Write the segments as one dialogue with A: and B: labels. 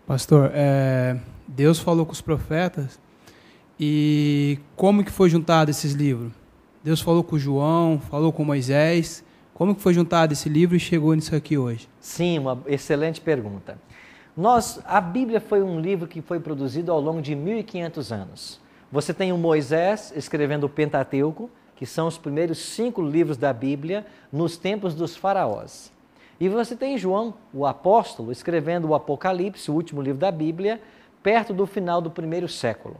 A: Pastor, Deus falou com os profetas e como que foi juntado esses livros? Deus falou com João, falou com Moisés. Como que foi juntado esse livro e chegou nisso aqui hoje?
B: Sim, uma excelente pergunta. A Bíblia foi um livro que foi produzido ao longo de 1500 anos. Você tem o Moisés escrevendo o Pentateuco, que são os primeiros 5 livros da Bíblia nos tempos dos faraós. E você tem João, o apóstolo, escrevendo o Apocalipse, o último livro da Bíblia, perto do final do 1º século.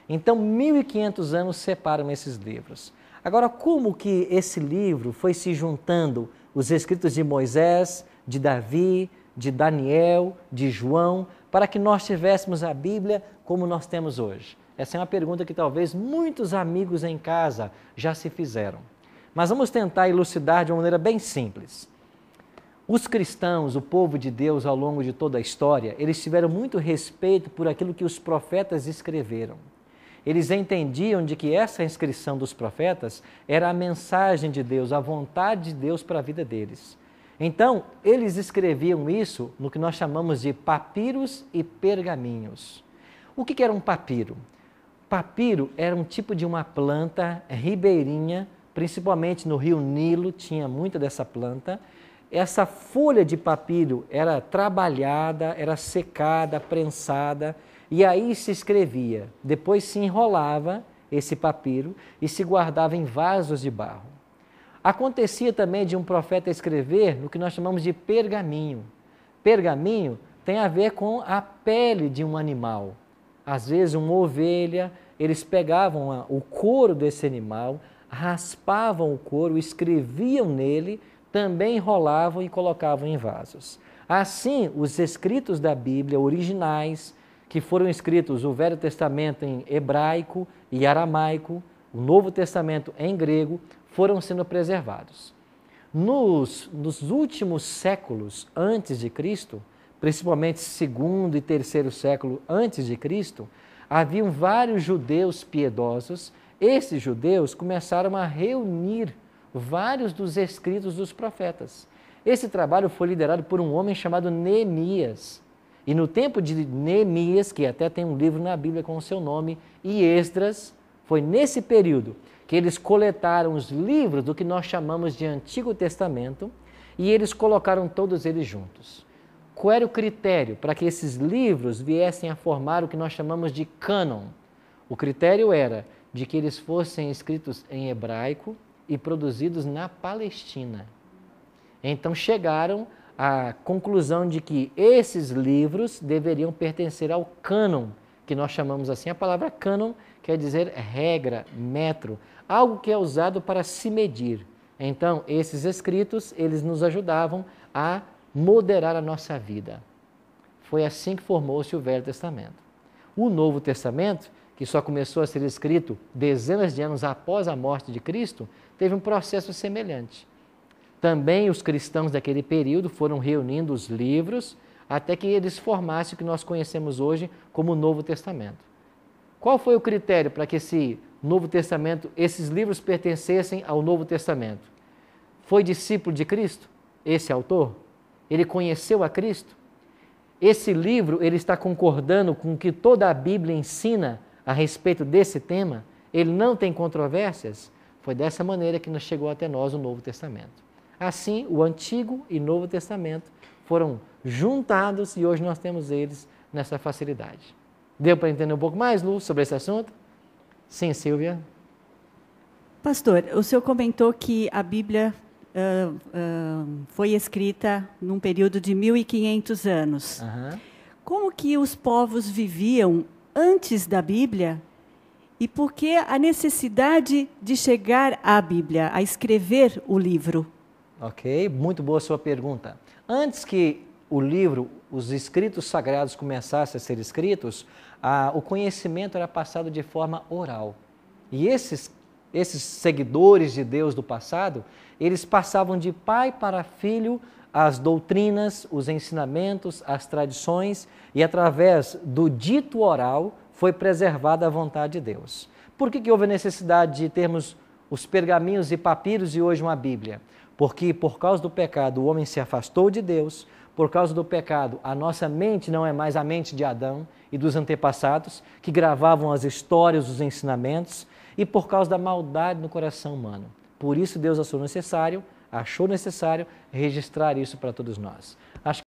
B: Então, 1500 anos separam esses livros. Agora, como que esse livro foi se juntando, os escritos de Moisés, de Davi, de Daniel, de João, para que nós tivéssemos a Bíblia como nós temos hoje? Essa é uma pergunta que talvez muitos amigos em casa já se fizeram. Mas vamos tentar elucidar de uma maneira bem simples. Os cristãos, o povo de Deus ao longo de toda a história, eles tiveram muito respeito por aquilo que os profetas escreveram. Eles entendiam de que essa inscrição dos profetas era a mensagem de Deus, a vontade de Deus para a vida deles. Então, eles escreviam isso no que nós chamamos de papiros e pergaminhos. O que era um papiro? Papiro era um tipo de uma planta ribeirinha, principalmente no rio Nilo, tinha muita dessa planta. Essa folha de papiro era trabalhada, era secada, prensada, e aí se escrevia. Depois se enrolava esse papiro e se guardava em vasos de barro. Acontecia também de um profeta escrever no que nós chamamos de pergaminho. Pergaminho tem a ver com a pele de um animal. Às vezes uma ovelha, eles pegavam o couro desse animal, raspavam o couro, escreviam nele, também enrolavam e colocavam em vasos. Assim, os escritos da Bíblia originais, que foram escritos o Velho Testamento em hebraico e aramaico, o Novo Testamento em grego, foram sendo preservados. Nos últimos séculos antes de Cristo, principalmente segundo e terceiro século antes de Cristo, haviam vários judeus piedosos. Esses judeus começaram a reunir vários dos escritos dos profetas. Esse trabalho foi liderado por um homem chamado Neemias. E no tempo de Neemias, que até tem um livro na Bíblia com o seu nome, e Esdras, foi nesse período que eles coletaram os livros do que nós chamamos de Antigo Testamento e eles colocaram todos eles juntos. Qual era o critério para que esses livros viessem a formar o que nós chamamos de cânon? O critério era de que eles fossem escritos em hebraico e produzidos na Palestina. Então chegaram à conclusão de que esses livros deveriam pertencer ao cânon, que nós chamamos assim. A palavra cânon quer dizer regra, metro, algo que é usado para se medir. Então, esses escritos, eles nos ajudavam a moderar a nossa vida. Foi assim que formou-se o Velho Testamento. O Novo Testamento, que só começou a ser escrito dezenas de anos após a morte de Cristo, teve um processo semelhante. Também os cristãos daquele período foram reunindo os livros até que eles formassem o que nós conhecemos hoje como o Novo Testamento. Qual foi o critério para que esse Novo Testamento, esses livros pertencessem ao Novo Testamento? Foi discípulo de Cristo, esse autor? Ele conheceu a Cristo? Esse livro ele está concordando com o que toda a Bíblia ensina a respeito desse tema? Ele não tem controvérsias? Foi dessa maneira que nos chegou até nós o Novo Testamento. Assim, o Antigo e Novo Testamento foram juntados e hoje nós temos eles nessa facilidade. Deu para entender um pouco mais, Lu, sobre esse assunto? Sim, Silvia?
C: Pastor, o senhor comentou que a Bíblia foi escrita num período de 1500 anos.
B: Uhum.
C: Como que os povos viviam antes da Bíblia e por que a necessidade de chegar à Bíblia, a escrever o livro?
B: Ok, muito boa a sua pergunta. Antes que o livro, os escritos sagrados começassem a ser escritos, o conhecimento era passado de forma oral. E esses seguidores de Deus do passado, eles passavam de pai para filho as doutrinas, os ensinamentos, as tradições, e através do dito oral foi preservada a vontade de Deus. Por que houve a necessidade de termos os pergaminhos e papiros e hoje uma Bíblia? Porque por causa do pecado o homem se afastou de Deus, por causa do pecado, a nossa mente não é mais a mente de Adão e dos antepassados, que gravavam as histórias, os ensinamentos, e por causa da maldade no coração humano. Por isso Deus achou necessário registrar isso para todos nós.